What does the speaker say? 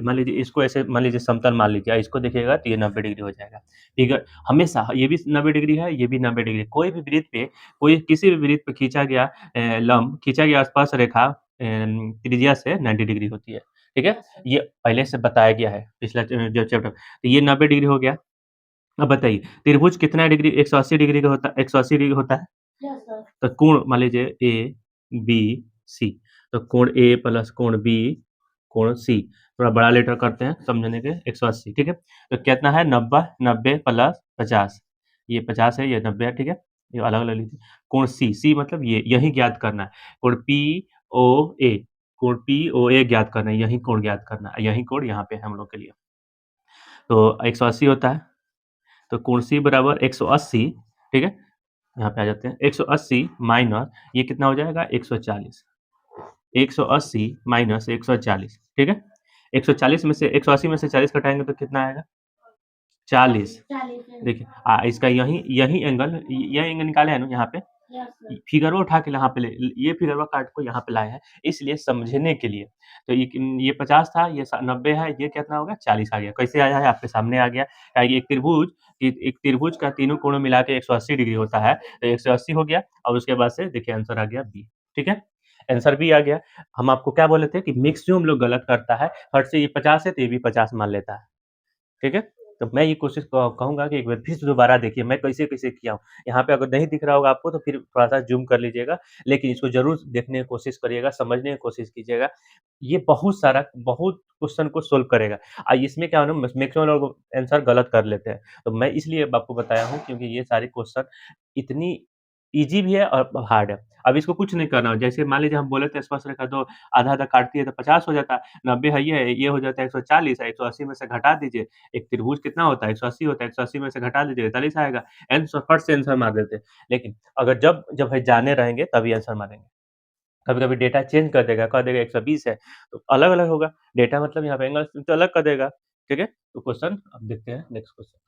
मान लीजिए इसको ऐसे मान लीजिए समतल मान लीजिए, इसको देखिएगा तो ये 90 डिग्री हो जाएगा। ठीक है? हमेशा ये भी 90 डिग्री है, ये भी 90 डिग्री है। कोई भी वृत्त पे कोई किसी भी वृत्त पे खींचा गया लंब खींचा गया स्पर्श रेखा त्रिज्या से 90 डिग्री होती है। ठीक है? ये पहले से बताया गया है, पिछला जो चैप्टर। तो ये 90 डिग्री हो गया। अब बताइए त्रिभुज कितना डिग्री 180 डिग्री का होता है 180 डिग्री होता है? तो कोण मान लीजिए ए, बी, सी। तो कोण ए प्लस कोण बी, कोण सी। थोड़ा बड़ा लेटर करते हैं समझने के 180 ठीक है? तो कितना है 90 90 प्लस 50 ये 50 है, ये 90 है, ठीक है? ये अलग-अलग लीजिए। कोण सी, सी मतलब ये यही ज्ञात करना है। कोण पीओए कोण पीओए ज्ञात करना है, यही कोण ज्ञात करना है। यही कोण यहाँ पे है हम लोग के लिए। तो 180 होता है। तो कोण सी बराबर 180 ठीक है? यहाँ पे आ जाते हैं 180 माइनस ये कितना हो जाएगा 140 180 माइनस 140 ठीक है? 140 में से 180 में से 40 घटाएँगे तो कितना आएगा? 40 देखिए इसका यही यही एंगल ये एंगल निकाले हैं ना यहाँ पे? फिगरवा उठा के यहाँ पे ये फिगरवा काट को यहाँ पे लाए हैं, इसलिए समझने के लिए। तो ये 50 था, ये 90 है, ये कितना हो गया 40 आ गया। कैसे आया है? आपके सामने आ गया। एक त्रिभुज का तीनों कोणों मिला के 180 डिग्री होता है, तो 180 हो गया और उसके बाद से देखिए आंसर आ गया बी, ठीक है? आंसर बी आ गया। हम आपको क्या बोले थे कि मैक्सिमम लोग गलत करता है, फट से ये 50 है तो ये भी 50 मान लेता है, ठीक है? तो मैं ये कोशिश कहूँगा कि एक बार फिर से दोबारा देखिए मैं कैसे-कैसे किया हूँ। यहाँ पे अगर नहीं दिख रहा होगा आपको तो फिर थोड़ा-सा ज़ूम कर लीजिएगा, लेकिन इसको ज़रूर देखने की कोशिश करिएगा, समझने की कोशिश कीजिएगा। ये बहुत क्वेश्चन को सॉल्व करेगा। इसमें क्या है ना मैक्सिमम लोग आंसर गलत कर लेते हैं। तो मैं इसलिए अब आपको बताया हूँ क्योंकि ये सारे क्वेश्चन इतनी ईज़ी भी है और हार्ड है। अब इसको कुछ नहीं करना, जैसे मान लीजिए हम बोले थे स्पर्शरेखा तो आधा-आधा काटती है तो 50 हो जाता, 90 है ये हो जाता है 140 है, 180 में से घटा दीजिए। एक त्रिभुज कितना होता है 180 होता है, 180 में से घटा दीजिए 43 आएगा। आंसर फट से आंसर मार देते हैं। लेकिन अगर जब है जाने रहेंगे तभी आंसर मारेंगे। कभी-कभी डेटा चेंज कर देगा, कह देगा 120 है, तो अलग-अलग होगा। डेटा मतलब यहाँ पे एंगल तो अलग कर देगा, ठीक है? तो क्वेश्चन अब देखते हैं नेक्स्ट क्वेश्चन।